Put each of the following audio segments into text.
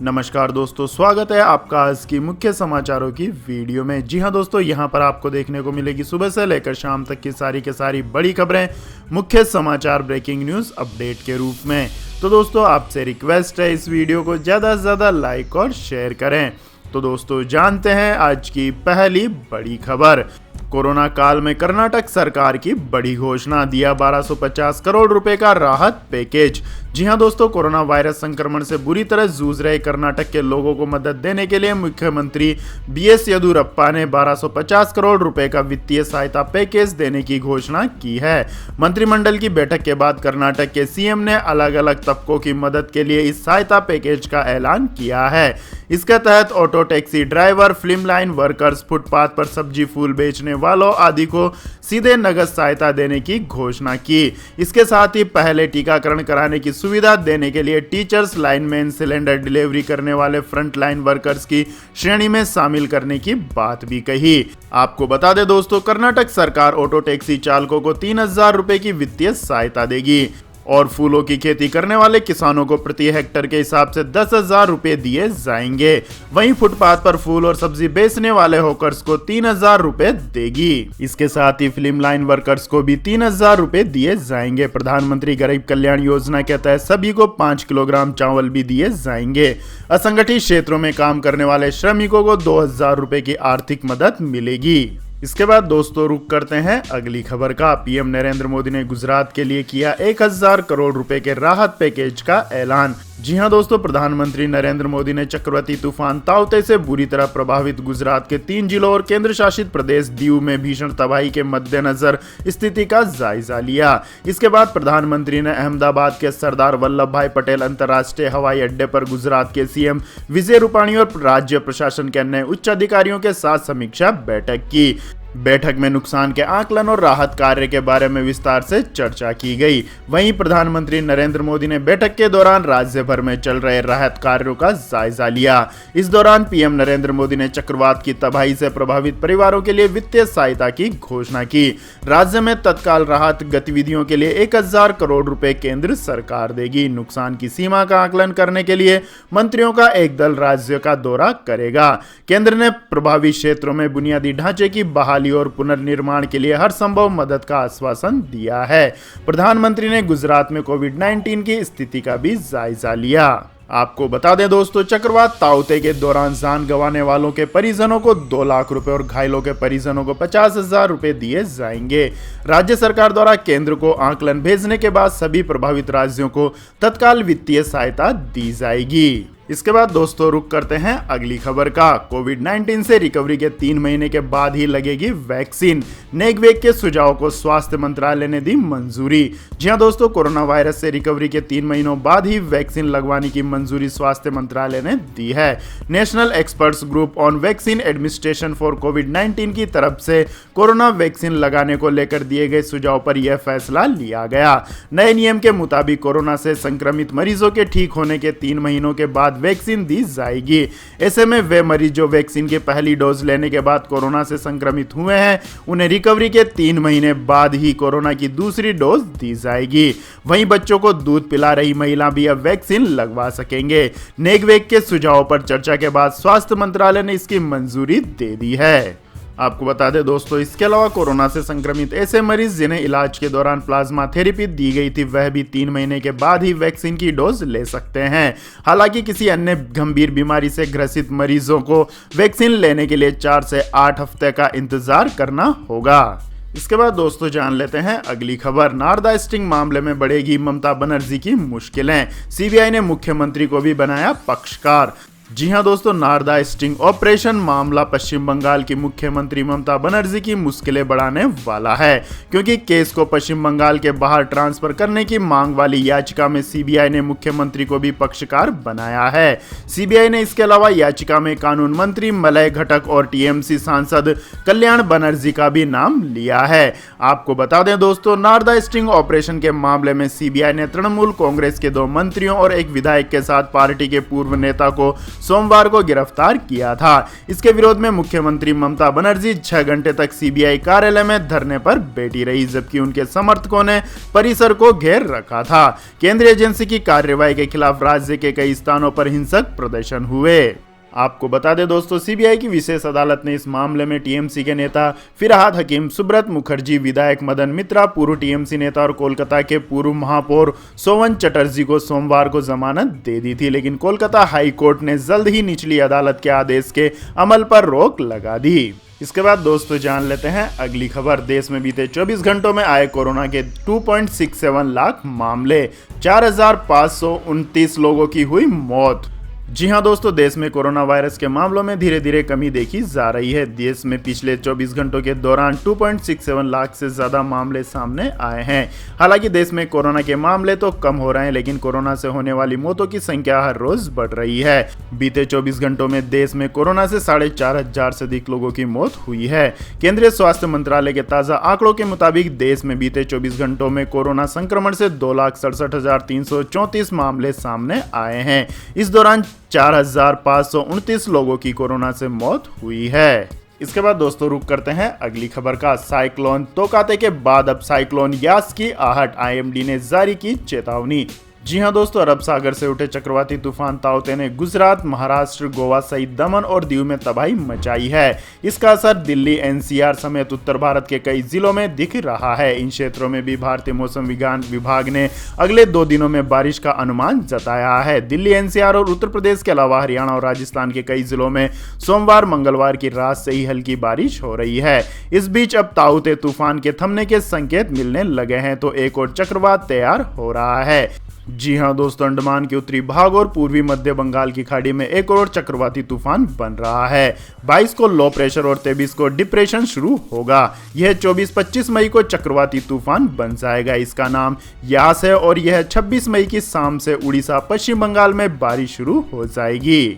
नमस्कार दोस्तों, स्वागत है आपका आज की मुख्य समाचारों की वीडियो में। जी हां दोस्तों, यहां पर आपको देखने को मिलेगी सुबह से लेकर शाम तक की सारी बड़ी खबरें मुख्य समाचार ब्रेकिंग न्यूज़ अपडेट के रूप में। तो दोस्तों, आपसे रिक्वेस्ट है इस वीडियो को ज़्यादा से ज़्यादा लाइक और शेयर करें। तो दोस्तों, जानते हैं आज की पहली बड़ी खबर। कोरोना काल में कर्नाटक सरकार की बड़ी घोषणा, दिया 1250 करोड़ रुपए का राहत पैकेज। जी हां दोस्तों, कोरोना वायरस संक्रमण से बुरी तरह जूझ रहे कर्नाटक के लोगों को मदद देने के लिए मुख्यमंत्री बीएस येदियुरप्पा ने 1250 करोड़ रुपए का वित्तीय सहायता पैकेज देने की घोषणा की है। मंत्रिमंडल की बैठक के बाद कर्नाटक के सीएम ने अलग अलग तबकों की मदद के लिए इस सहायता पैकेज का ऐलान किया है। इसके तहत auto taxi driver, film line workers, footpath पर सब्जी फूल बेचने वालों आदि को सीधे नगद सहायता देने की घोषणा की। इसके साथ ही पहले टीकाकरण कराने की सुविधा देने के लिए टीचर्स, लाइनमैन, सिलेंडर डिलीवरी करने वाले फ्रंट लाइन वर्कर्स की श्रेणी में शामिल करने की बात भी कही। आपको बता दें दोस्तों, कर्नाटक सरकार ऑटो टैक्सी चालकों को 3000 रुपए की वित्तीय सहायता देगी और फूलों की खेती करने वाले किसानों को प्रति हेक्टर के हिसाब से 10,000 रुपए दिए जाएंगे। वहीं फुटपाथ पर फूल और सब्जी बेचने वाले हॉकर्स को 3,000 रुपए देगी। इसके साथ ही फिल्म लाइन वर्कर्स को भी 3,000 रुपए दिए जाएंगे। प्रधानमंत्री गरीब कल्याण योजना के तहत सभी को 5 किलोग्राम चावल भी दिए जाएंगे। असंगठित क्षेत्रों में काम करने वाले श्रमिकों को 2,000 रुपए की आर्थिक मदद मिलेगी। इसके बाद दोस्तों, रुक करते हैं अगली खबर का। पीएम नरेंद्र मोदी ने गुजरात के लिए किया 1,000 करोड़ रुपए के राहत पैकेज का ऐलान। जी हां दोस्तों, प्रधानमंत्री नरेंद्र मोदी ने चक्रवाती तूफान ताउते से बुरी तरह प्रभावित गुजरात के 3 जिलों और केंद्र शासित प्रदेश दीव में भीषण तबाही के मद्देनजर स्थिति का जायजा लिया। इसके बाद प्रधानमंत्री ने अहमदाबाद के सरदार वल्लभ भाई पटेल अंतर्राष्ट्रीय हवाई अड्डे पर गुजरात के सीएम विजय रूपाणी और राज्य प्रशासन के अन्य उच्च अधिकारियों के साथ समीक्षा बैठक की। बैठक में नुकसान के आकलन और राहत कार्य के बारे में विस्तार से चर्चा की गई। वहीं प्रधानमंत्री नरेंद्र मोदी ने बैठक के दौरान राज्य भर में चल रहे राहत कार्यों का जायजा लिया। इस दौरान पीएम नरेंद्र मोदी ने चक्रवात की तबाही से प्रभावित परिवारों के लिए वित्तीय सहायता की घोषणा की। राज्य में तत्काल राहत गतिविधियों के लिए 1,000 करोड़ रुपए केंद्र सरकार देगी। नुकसान की सीमा का आकलन करने के लिए मंत्रियों का एक दल राज्य का दौरा करेगा। केंद्र ने प्रभावित क्षेत्रों में बुनियादी ढांचे की बहाली और पुनर्निर्माण के लिए हर संभव मदद का आश्वासन दिया है। प्रधानमंत्री ने गुजरात में कोविड-19 की स्थिति का भी जायजा लिया। आपको बता दें दोस्तों, चक्रवात ताउते के दौरान जान गंवाने वालों के परिजनों को 2 लाख रुपए और घायलों के परिजनों को 50,000 रुपए दिए जाएंगे। राज्य सरकार द्वारा केंद्र को आकलन भेजने के बाद सभी प्रभावित राज्यों को तत्काल वित्तीय सहायता दी जाएगी। इसके बाद दोस्तों, रुक करते हैं अगली खबर का। कोविड-19 से रिकवरी के 3 महीने के बाद ही लगेगी वैक्सीन। नेगवेक के सुझाव को स्वास्थ्य मंत्रालय ने दी मंजूरी। जी हां दोस्तों, कोरोना वायरस से रिकवरी के 3 महीनों बाद ही वैक्सीन लगवाने की मंजूरी स्वास्थ्य मंत्रालय ने दी है। National experts group on vaccine administration for कोविड-19 की तरफ से कोरोना वैक्सीन लगाने को लेकर दिए गए सुझाव पर यह फैसला लिया गया। नए नियम के मुताबिक कोरोना से संक्रमित मरीजों के ठीक होने के 3 महीनों के बाद वैक्सीन दी जाएगी। ऐसे में वे मरीज जो वैक्सीन की पहली डोज लेने के बाद कोरोना से संक्रमित हुए हैं, उन्हें रिकवरी के 3 महीने बाद ही कोरोना की दूसरी डोज दी जाएगी। वहीं बच्चों को दूध पिला रही महिला भी अब वैक्सीन लगवा सकेंगे। नेगवेक के सुझाव पर चर्चा के बाद स्वास्थ्य मंत्रालय ने इसकी मंजूरी दे दी है। आपको बता दें दोस्तों, इसके अलावा कोरोना से संक्रमित ऐसे मरीज जिन्हें इलाज के दौरान प्लाज्मा थेरेपी दी गई थी, वह भी 3 महीने के बाद ही वैक्सीन की डोज ले सकते हैं। हालांकि किसी अन्य गंभीर बीमारी से ग्रसित मरीजों को वैक्सीन लेने के लिए 4 से 8 हफ्ते का इंतजार करना होगा। इसके बाद दोस्तों, जान लेते हैं अगली खबर। नारदा स्टिंग मामले में बढ़ेगी ममता बनर्जी की मुश्किलें। सीबीआई ने मुख्यमंत्री को भी बनाया पक्षकार। जी हां दोस्तों, नारदा स्टिंग ऑपरेशन मामला पश्चिम बंगाल की मुख्यमंत्री ममता बनर्जी की मुश्किलें बढ़ाने वाला है, क्योंकि केस को पश्चिम बंगाल के बाहर ट्रांसफर करने की मांग वाली याचिका में सीबीआई ने मुख्यमंत्री को भी पक्षकार बनाया है। सीबीआई ने इसके अलावा याचिका में कानून मंत्री मलय घटक और टीएमसी सांसद कल्याण बनर्जी का भी नाम लिया है। आपको बता दें दोस्तों, नारदा स्टिंग ऑपरेशन के मामले में सीबीआई ने तृणमूल कांग्रेस के 2 मंत्रियों और एक विधायक के साथ पार्टी के पूर्व नेता को सोमवार को गिरफ्तार किया था। इसके विरोध में मुख्यमंत्री ममता बनर्जी 6 घंटे तक सीबीआई कार्यालय में धरने पर बैठी रही, जबकि उनके समर्थकों ने परिसर को घेर रखा था। केंद्रीय एजेंसी की कार्रवाई के खिलाफ राज्य के कई स्थानों पर हिंसक प्रदर्शन हुए। आपको बता दें दोस्तों, सीबीआई की विशेष अदालत ने इस मामले में टीएमसी के नेता फिरहाद हकीम, सुब्रत मुखर्जी, विधायक मदन मित्रा, पूर्व टीएमसी नेता और कोलकाता के पूर्व महापौर सोवन चटर्जी को सोमवार को जमानत दे दी थी, लेकिन कोलकाता हाई कोर्ट ने जल्द ही निचली अदालत के आदेश के अमल पर रोक लगा दी। इसके बाद दोस्तों जान लेते हैं अगली खबर। देश में बीते 24 घंटों में आए कोरोना के 2.67 लाख मामले, 4,529 लोगों की हुई मौत। जी हां दोस्तों, देश में कोरोना वायरस के मामलों में धीरे धीरे कमी देखी जा रही है। देश में पिछले 24 घंटों के दौरान 2.67 लाख से ज्यादा मामले सामने आए हैं। हालांकि देश में कोरोना के मामले तो कम हो रहे हैं, लेकिन कोरोना से होने वाली मौतों की संख्या हर रोज बढ़ रही है। बीते 24 घंटों में देश में कोरोना से 4,500 से अधिक लोगों की मौत हुई है। केंद्रीय स्वास्थ्य मंत्रालय के ताजा आंकड़ों के मुताबिक देश में बीते 24 घंटों में कोरोना संक्रमण से 2,67,334 मामले सामने आए हैं। इस दौरान 4,529 लोगों की कोरोना से मौत हुई है। इसके बाद दोस्तों रुक करते हैं अगली खबर का। साइक्लोन तोकाते के बाद अब साइक्लोन यास की आहट, आईएमडी ने जारी की चेतावनी। जी हां दोस्तों, अरब सागर से उठे चक्रवाती तूफान ताउते ने गुजरात, महाराष्ट्र, गोवा सहित दमन और दीव में तबाही मचाई है। इसका असर दिल्ली, एनसीआर समेत उत्तर भारत के कई जिलों में दिख रहा है। इन क्षेत्रों में भी भारतीय मौसम विज्ञान विभाग ने अगले 2 दिनों में बारिश का अनुमान जताया है। दिल्ली, एनसीआर और उत्तर प्रदेश के अलावा हरियाणा और राजस्थान के कई जिलों में सोमवार, मंगलवार की रात से ही हल्की बारिश हो रही है। इस बीच अब ताउते तूफान के थमने के संकेत मिलने लगे हैं, तो एक और चक्रवात तैयार हो रहा है। जी हां दोस्तों, अंडमान के उत्तरी भाग और पूर्वी मध्य बंगाल की खाड़ी में एक और चक्रवाती तूफान बन रहा है। 22 को लो प्रेशर और 23 को डिप्रेशन शुरू होगा। यह 24-25 मई को चक्रवाती तूफान बन जाएगा। इसका नाम यास है और यह 26 मई की शाम से उड़ीसा, पश्चिम बंगाल में बारिश शुरू हो जाएगी।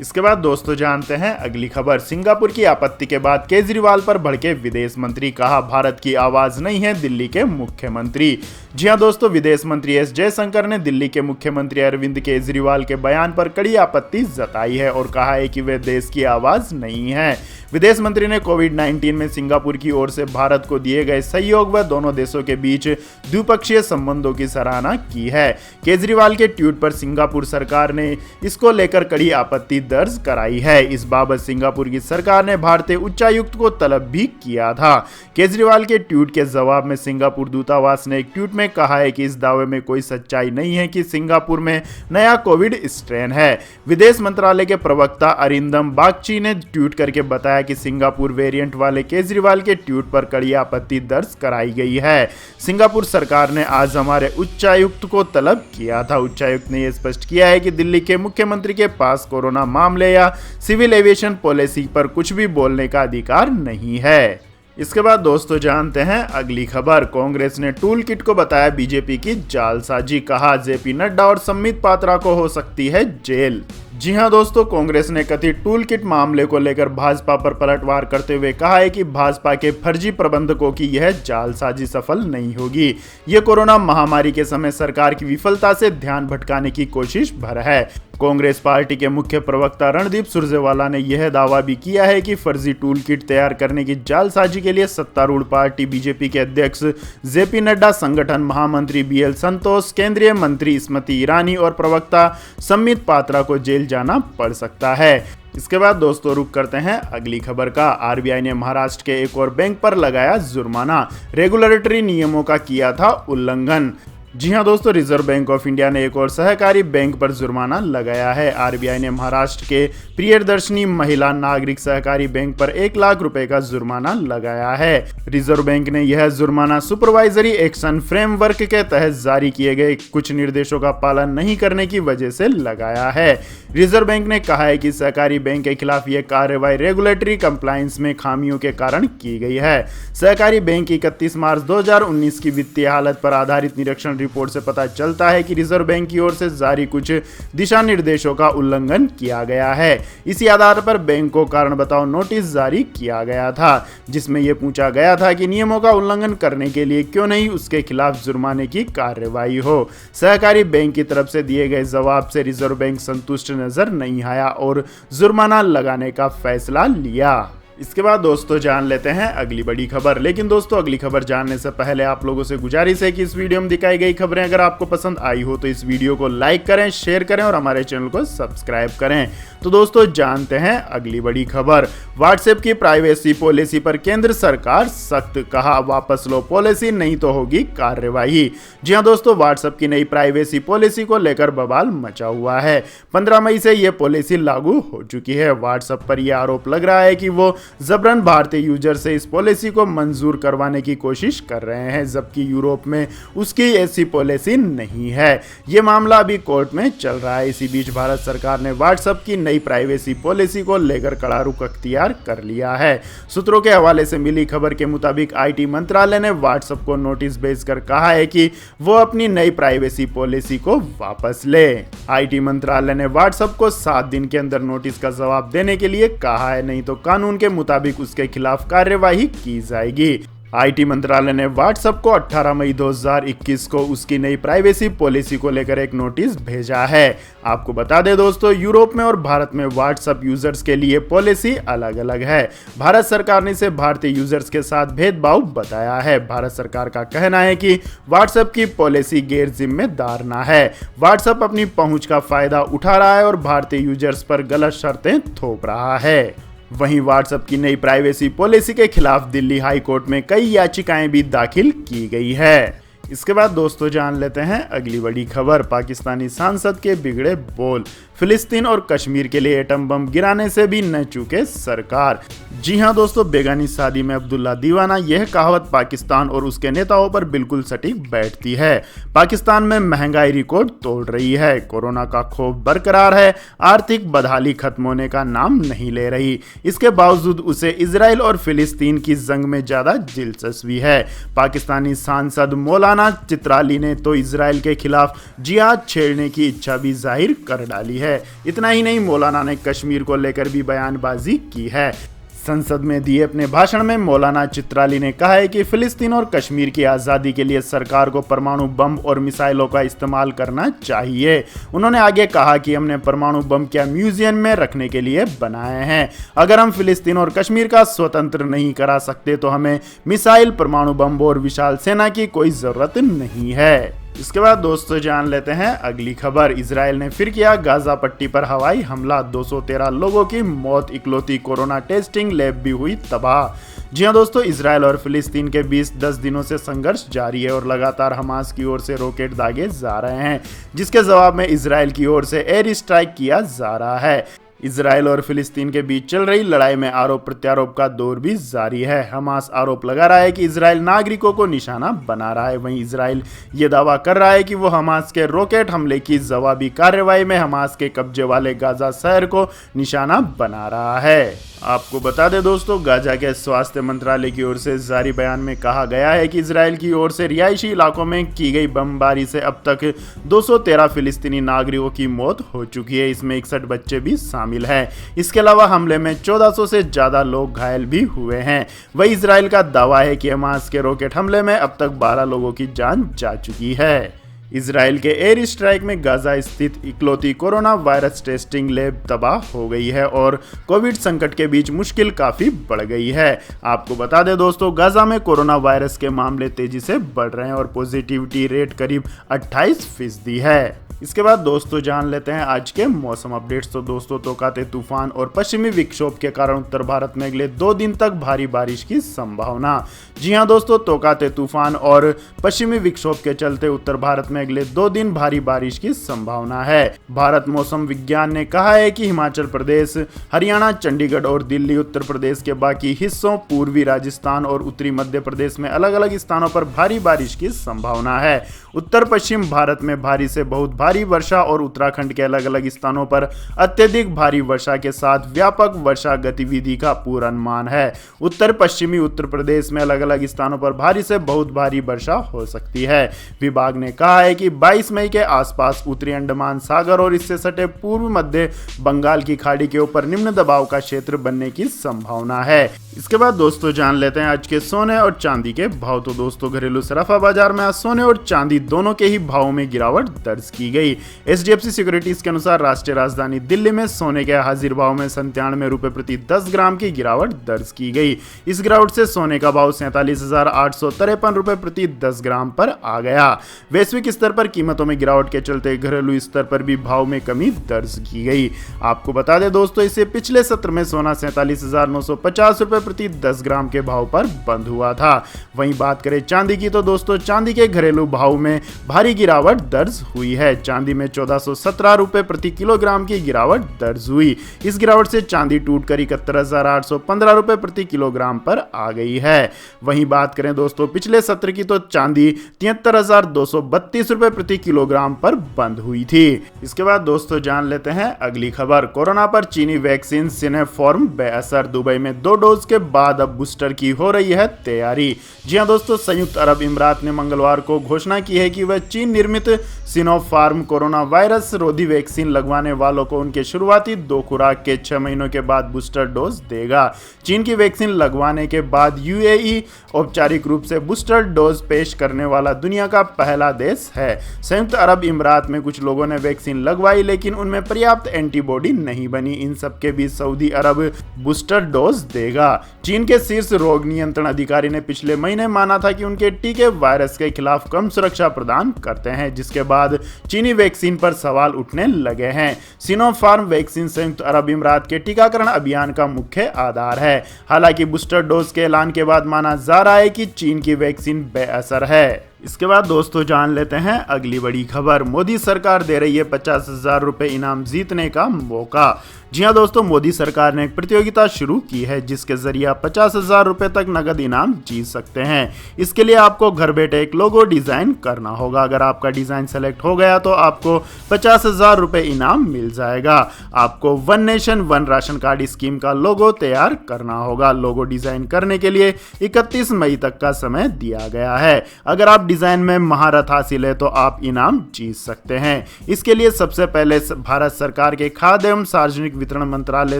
इसके बाद दोस्तों जानते हैं अगली खबर। सिंगापुर की आपत्ति के बाद केजरीवाल पर भड़के विदेश मंत्री, कहा भारत की आवाज नहीं है दिल्ली के मुख्यमंत्री। जी हां दोस्तों, विदेश मंत्री एस जयशंकर ने दिल्ली के मुख्यमंत्री अरविंद केजरीवाल के बयान पर कड़ी आपत्ति जताई है और कहा है कि वे देश की आवाज नहीं है। विदेश मंत्री ने कोविड-19 में सिंगापुर की ओर से भारत को दिए गए सहयोग व दोनों देशों के बीच द्विपक्षीय संबंधों की सराहना की है। केजरीवाल के ट्वीट पर सिंगापुर सरकार ने इसको लेकर कड़ी आपत्ति दर्ज कराई है। इस बाबत सिंगापुर की सरकार ने भारतीय उच्चायुक्त को तलब भी किया था। केजरीवाल के ट्वीट के जवाब में सिंगापुर दूतावास ने एक ट्वीट में कहा है कि इस दावे में कोई सच्चाई नहीं है कि सिंगापुर में नया कोविड स्ट्रेन है। विदेश मंत्रालय के प्रवक्ता अरिंदम बागची ने ट्वीट करके बताया कि सिंगापुर वेरिएंट वाले केजरीवाल के ट्वीट पर कड़ी आपत्ति दर्ज कराई गई है। सिंगापुर सरकार ने आज हमारे उच्चायुक्त को तलब किया था। उच्चायुक्त ने यह स्पष्ट किया है कि दिल्ली के मुख्यमंत्री के पास कोरोना मामले या सिविल एविएशन पॉलिसी पर कुछ भी बोलने का अधिकार नहीं है। इसके बाद दोस्तों जानते हैं अगली खबर। कांग्रेस ने टूल किट को बताया बीजेपी की जालसाजी, कहा जेपी नड्डा और संबित पात्रा को हो सकती है जेल। जी हां दोस्तों, कांग्रेस ने कथित टूल किट मामले को लेकर भाजपा पर पलटवार करते हुए कहा है कि भाजपा के फर्जी प्रबंधकों की यह जालसाजी सफल नहीं होगी। यह कोरोना महामारी के समय सरकार की विफलता से ध्यान भटकाने की कोशिश भर है। कांग्रेस पार्टी के मुख्य प्रवक्ता रणदीप सुरजेवाला ने यह दावा भी किया है कि फर्जी टूल किट तैयार करने की जालसाजी के लिए सत्तारूढ़ पार्टी बीजेपी के अध्यक्ष जेपी नड्डा, संगठन महामंत्री बीएल संतोष, केंद्रीय मंत्री स्मृति ईरानी और प्रवक्ता संबित पात्रा को जेल जाना पड़ सकता है। इसके बाद दोस्तों रुक करते हैं अगली खबर का। आरबीआई ने महाराष्ट्र के एक और बैंक पर लगाया जुर्माना, रेगुलेटरी नियमों का किया था उल्लंघन। जी हां दोस्तों, रिजर्व बैंक ऑफ इंडिया ने एक और सहकारी बैंक पर जुर्माना लगाया है। आरबीआई ने महाराष्ट्र के प्रियदर्शनी महिला नागरिक सहकारी बैंक पर 1 लाख रुपए का जुर्माना लगाया है। रिजर्व बैंक ने यह जुर्माना सुपरवाइजरी एक्शन फ्रेमवर्क के तहत जारी किए गए कुछ निर्देशों का पालन नहीं करने की वजह से लगाया है। रिजर्व बैंक ने कहा है कि सहकारी बैंक के खिलाफ यह कार्रवाई रेगुलेटरी कंप्लायंस में खामियों के कारण की गई है। सहकारी बैंक की 31 मार्च 2019 की वित्तीय हालत पर आधारित निरीक्षण रिपोर्ट से पता चलता है कि रिजर्व बैंक की ओर से जारी कुछ दिशा निर्देशों का उल्लंघन किया गया है। इसी आधार पर बैंक को कारण बताओ नोटिस जारी किया गया था, जिसमें यह पूछा गया था कि नियमों का उल्लंघन करने के लिए क्यों नहीं उसके खिलाफ जुर्माने की कार्रवाई हो। सहकारी बैंक की तरफ से दिए गए जवाब से रिजर्व बैंक संतुष्ट नजर नहीं आया और जुर्माना लगाने का फैसला लिया। इसके बाद दोस्तों जान लेते हैं अगली बड़ी खबर। लेकिन दोस्तों अगली खबर जानने से पहले आप लोगों से गुजारिश है कि इस वीडियो में दिखाई गई खबरें अगर आपको पसंद आई हो तो इस वीडियो को लाइक करें, शेयर करें और हमारे चैनल को सब्सक्राइब करें। तो दोस्तों जानते हैं अगली बड़ी खबर। व्हाट्सएप की प्राइवेसी पॉलिसी पर केंद्र सरकार सख्त, कहा वापस लो पॉलिसी नहीं तो होगी कार्रवाई। जी हां दोस्तों, व्हाट्सएप की नई प्राइवेसी पॉलिसी को लेकर बवाल मचा हुआ है। 15 मई से यह पॉलिसी लागू हो चुकी है। व्हाट्सएप पर यह आरोप लग रहा है कि वो जबरन भारतीय यूजर से इस पॉलिसी को मंजूर करवाने की कोशिश कर रहे हैं, जबकि यूरोप में उसकी ऐसी पॉलिसी नहीं है। यह मामला अभी कोर्ट में चल रहा है। इसी बीच भारत सरकार ने व्हाट्सएप की नई प्राइवेसी पॉलिसी को लेकर कड़ा रुख अख्तियार कर लिया है। सूत्रों के हवाले से मिली खबर के मुताबिक आईटी मंत्रालय ने व्हाट्सएप को नोटिस भेजकर कहा है कि वो अपनी नई प्राइवेसी पॉलिसी को वापस ले। आईटी मंत्रालय ने व्हाट्सएप को 7 दिन के अंदर नोटिस का जवाब देने के लिए कहा है, नहीं तो कानून के मुताबिक उसके खिलाफ कार्यवाही की जाएगी। आईटी मंत्रालय ने व्हाट्सएप को 18 मई 2021 को उसकी नई प्राइवेसी पॉलिसी को लेकर एक नोटिस भेजा है। आपको बता दें दोस्तों, यूरोप में और भारत में व्हाट्सएप यूजर्स के लिए पॉलिसी अलग अलग है। भारत सरकार ने इसे भारतीय यूजर्स के साथ भेदभाव बताया है। भारत सरकार का कहना है कि व्हाट्सएप की पॉलिसी गैर जिम्मेदार ना है। व्हाट्सएप अपनी पहुंच का फायदा उठा रहा है और भारतीय यूजर्स पर गलत शर्तें थोप रहा है। वहीं व्हाट्सएप की नई प्राइवेसी पॉलिसी के खिलाफ दिल्ली हाई कोर्ट में कई याचिकाएं भी दाखिल की गई है। इसके बाद दोस्तों जान लेते हैं अगली बड़ी खबर। पाकिस्तानी सांसद के बिगड़े बोल, फिलिस्तीन और कश्मीर के लिए एटम बम गिराने से भी न चूके सरकार। जी हां दोस्तों, बेगानी शादी में अब्दुल्ला दीवाना, यह कहावत पाकिस्तान और उसके नेताओं पर बिल्कुल सटीक बैठती है। पाकिस्तान में महंगाई रिकॉर्ड तोड़ रही है, कोरोना का खौफ बरकरार है, आर्थिक बदहाली खत्म होने का नाम नहीं ले रही। इसके बावजूद उसे इजराइल और फिलिस्तीन की जंग में ज्यादा दिलचस्पी है। पाकिस्तानी सांसद मौलाना चित्राली ने तो इजराइल के खिलाफ जिहाद छेड़ने की इच्छा भी जाहिर कर डाली है। इतना ही नहीं, मौलाना ने कश्मीर को लेकर भी बयानबाजी की है। संसद में दिए अपने भाषण में मौलाना चित्राली ने कहा है कि फिलिस्तीन और कश्मीर की आज़ादी के लिए सरकार को परमाणु बम और मिसाइलों का इस्तेमाल करना चाहिए। उन्होंने आगे कहा कि हमने परमाणु बम क्या म्यूजियम में रखने के लिए बनाए हैं। अगर हम फिलिस्तीन और कश्मीर का स्वतंत्र नहीं करा सकते तो हमें मिसाइल, परमाणु बम और विशाल सेना की कोई ज़रूरत नहीं है। इसके बाद दोस्तों जान लेते हैं अगली खबर। इजराइल ने फिर किया गाजा पट्टी पर हवाई हमला, 213 लोगों की मौत, इकलौती कोरोना टेस्टिंग लैब भी हुई तबाह। जी हां दोस्तों, इजराइल और फिलिस्तीन के बीच 10 दिनों से संघर्ष जारी है और लगातार हमास की ओर से रॉकेट दागे जा रहे हैं, जिसके जवाब में इजराइल की ओर से एयर स्ट्राइक किया जा रहा है। इजराइल और फिलिस्तीन के बीच चल रही लड़ाई में आरोप प्रत्यारोप का दौर भी जारी है। हमास आरोप लगा रहा है कि इजराइल नागरिकों को निशाना बना रहा है। वहीं इजराइल ये दावा कर रहा है कि वो हमास के रॉकेट हमले की जवाबी कार्रवाई में हमास के कब्जे वाले गाजा शहर को निशाना बना रहा है। आपको बता दें दोस्तों, गाजा के स्वास्थ्य मंत्रालय की ओर से जारी बयान में कहा गया है कि इजराइल की ओर से रिहायशी इलाकों में की गई बमबारी से अब तक 213 फिलिस्तीनी नागरिकों की मौत हो चुकी है। इसमें 61 बच्चे भी शामिल हैं। इसके अलावा हमले में 1400 से ज़्यादा लोग घायल भी हुए हैं। वही इजराइल का दावा है कि हमास के रॉकेट हमले में अब तक 12 लोगों की जान जा चुकी है। इजराइल के एयर स्ट्राइक में गाजा स्थित इकलौती कोरोना वायरस टेस्टिंग लैब तबाह हो गई है और कोविड संकट के बीच मुश्किल काफ़ी बढ़ गई है। आपको बता दें दोस्तों, गाजा में कोरोना वायरस के मामले तेजी से बढ़ रहे हैं और पॉजिटिविटी रेट करीब 28% है। इसके बाद दोस्तों जान लेते हैं आज के मौसम अपडेट्स। तो दोस्तों, तोकाते तूफान और पश्चिमी विक्षोभ के कारण उत्तर भारत में अगले 2 दिन तक भारी बारिश की संभावना। जी हां दोस्तों, तोकाते तूफान और पश्चिमी विक्षोभ के चलते उत्तर भारत में अगले 2 दिन भारी बारिश की संभावना है। भारत मौसम विज्ञान ने कहा है कि हिमाचल प्रदेश, हरियाणा, चंडीगढ़ और दिल्ली, उत्तर प्रदेश के बाकी हिस्सों, पूर्वी राजस्थान और उत्तरी मध्य प्रदेश में अलग अलग स्थानों पर भारी बारिश की संभावना है। उत्तर पश्चिम भारत में भारी से बहुत भारी वर्षा और उत्तराखंड के अलग अलग स्थानों पर अत्यधिक भारी वर्षा के साथ व्यापक वर्षा गतिविधि का पूर्वानुमान है। उत्तर पश्चिमी उत्तर प्रदेश में अलग अलग स्थानों पर भारी से बहुत भारी वर्षा हो सकती है। विभाग ने कहा है कि 22 मई के आसपास उत्तरी अंडमान सागर और इससे सटे पूर्व मध्य बंगाल की खाड़ी के ऊपर निम्न दबाव का क्षेत्र बनने की संभावना है। इसके बाद दोस्तों जान लेते हैं आज के सोने और चांदी के भाव। तो दोस्तों, घरेलू सराफा बाजार में आज सोने और चांदी दोनों के ही भावों में गिरावट दर्ज की गई। HDFC सिक्योरिटीज के अनुसार राष्ट्रीय राजधानी दिल्ली में सोने के हाजिर भाव में 97 रुपए प्रति 10 ग्राम की गिरावट दर्ज की गई। इस गिरावट से सोने का भाव 47,853 रुपए प्रति 10 ग्राम पर आ गया। वैश्विक स्तर पर कीमतों में गिरावट के चलते घरेलू स्तर पर भी भाव में कमी दर्ज की गई। आपको बता दें दोस्तों, इससे पिछले सत्र में सोना 47,950 रुपए प्रति 10 ग्राम के भाव पर बंद हुआ था। वहीं बात करें चांदी की तो दोस्तों, चांदी के घरेलू भाव में भारी गिरावट दर्ज हुई है। चांदी में 1417 रुपए प्रति किलोग्राम की गिरावट दर्ज हुई। इस गिरावट से चांदी टूटकर 71,815 रुपए प्रति किलोग्राम पर आ गई है। वहीं बात करें दोस्तों पिछले सत्र की तो चांदी 73,232 रुपए प्रति किलोग्राम पर बंद हुई थी। इसके बाद दोस्तों जान लेते हैं अगली खबर। कोरोना पर चीनी वैक्सीन सिनेफॉर्म बेअसर। दुबई में 2 डोज के बाद अब बूस्टर की हो रही है तैयारी। जी हां दोस्तों, संयुक्त अरब अमीरात ने मंगलवार को घोषणा की है कि वह चीन निर्मित सिनोफार्म कोरोना वायरस रोधी वैक्सीन लगवाने वालों को उनके शुरुआती 2 खुराक के 6 महीनों के बाद बूस्टर डोज देगा। चीन की वैक्सीन लगवाने के बाद UAE औपचारिक रूप से बूस्टर डोज पेश करने वाला दुनिया का पहला देश है। संयुक्त अरब अमीरात में कुछ लोगों ने वैक्सीन लगवाई, लेकिन उनमें पर्याप्त एंटीबॉडी नहीं बनी। इन सबके बीच सऊदी अरब बूस्टर डोज देगा। चीन के शीर्ष रोग नियंत्रण अधिकारी ने पिछले महीने माना था कि उनके टीके वायरस के खिलाफ कम सुरक्षा प्रदान करते हैं, जिसके बाद चीनी वैक्सीन पर सवाल उठने लगे हैं। सिनोफार्म वैक्सीन संयुक्त अरब अमीरात के टीकाकरण अभियान का मुख्य आधार है। हालांकि बूस्टर डोज के ऐलान के बाद माना जा रहा है कि चीन की वैक्सीन बेअसर है। इसके बाद दोस्तों जान लेते हैं अगली बड़ी खबर। मोदी सरकार दे रही है 50,000 रुपए इनाम जीतने का मौका। जी हां दोस्तों, मोदी सरकार ने एक प्रतियोगिता शुरू की है जिसके जरिए आप 50,000 रुपए तक नगद इनाम जीत सकते हैं। इसके लिए आपको घर बैठे एक लोगो डिजाइन करना होगा। अगर आपका डिजाइन सेलेक्ट हो गया तो आपको 50,000 रुपए इनाम मिल जाएगा। आपको one nation one ration card scheme का लोगो तैयार करना होगा। लोगो डिजाइन करने के लिए 31 मई तक का समय दिया गया है। अगर आप डिजाइन में महारत हासिल है तो आप इनाम जीत सकते हैं। इसके लिए सबसे पहले भारत सरकार के खाद्य एवं सार्वजनिक वितरण मंत्रालय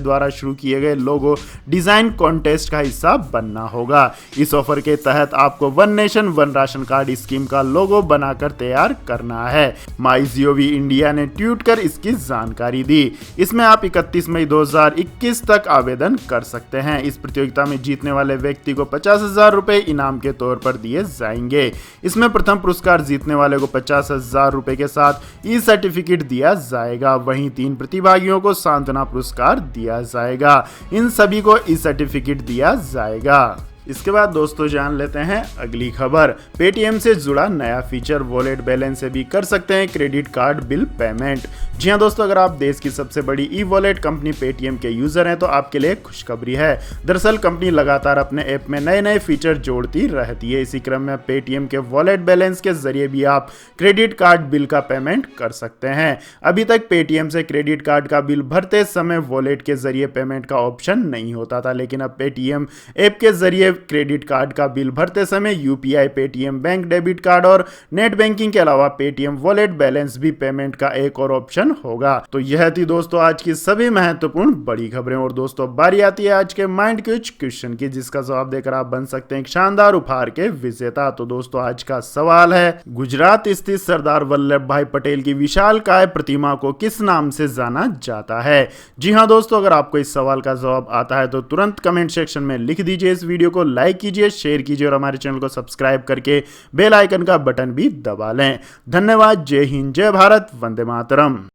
द्वारा शुरू किए गए लोगो डिजाइन कॉन्टेस्ट का हिस्सा बनना होगा। इस ऑफर के तहत आपको one nation one ration card scheme का लोगो बनाकर तैयार करना है। माईजीओवी इंडिया ने ट्वीट कर इसकी जानकारी दी। इसमें आप 31 मई 2021 तक आवेदन कर सकते हैं। इस प्रतियोगिता में जीतने वाले व्यक्ति को 50,000 रुपए इनाम के तौर पर दिए जाएंगे। इसमें प्रथम पुरस्कार जीतने वाले को 50,000 रुपए के साथ ई सर्टिफिकेट दिया जाएगा। वहीं 3 प्रतिभागियों को सांत्वना पुरस्कार दिया जाएगा। इन सभी को ई सर्टिफिकेट दिया जाएगा। इसके बाद दोस्तों जान लेते हैं अगली खबर। पेटीएम से जुड़ा नया फीचर, वॉलेट बैलेंस से भी कर सकते हैं क्रेडिट कार्ड बिल पेमेंट। जी हां दोस्तों, अगर आप देश की सबसे बड़ी ई वॉलेट कंपनी पेटीएम के यूजर हैं तो आपके लिए खुशखबरी है। दरअसल कंपनी लगातार अपने ऐप में नए नए फीचर जोड़ती रहती है। इसी क्रम में पेटीएम के वॉलेट बैलेंस के जरिए भी आप क्रेडिट कार्ड बिल का पेमेंट कर सकते हैं। अभी तक पेटीएम से क्रेडिट कार्ड का बिल भरते समय वॉलेट के जरिए पेमेंट का ऑप्शन नहीं होता था, लेकिन अब पेटीएम ऐप के जरिए क्रेडिट कार्ड का बिल भरते समय UPI, Paytm bank debit card और नेट बैंकिंग के अलावा पेटीएम वॉलेट बैलेंस भी पेमेंट का एक और ऑप्शन होगा। तो यह थी दोस्तों आज की सभी महत्वपूर्ण बड़ी खबरें। और दोस्तों बारी आती है आज के माइंड क्विज क्वेश्चन की, जिसका जवाब देकर आप बन सकते हैं एक शानदार उपहार के विजेता। तो दोस्तों आज का सवाल है, गुजरात स्थित सरदार वल्लभ भाई पटेल की विशालकाय प्रतिमा को किस नाम से जाना जाता है? जी हाँ दोस्तों, अगर आपको इस सवाल का जवाब आता है तो तुरंत कमेंट सेक्शन में लिख दीजिए। इस वीडियो को लाइक कीजिए, शेयर कीजिए और हमारे चैनल को सब्सक्राइब करके बेल आइकन का बटन भी दबा लें। धन्यवाद। जय हिंद, जय भारत, वंदे मातरम।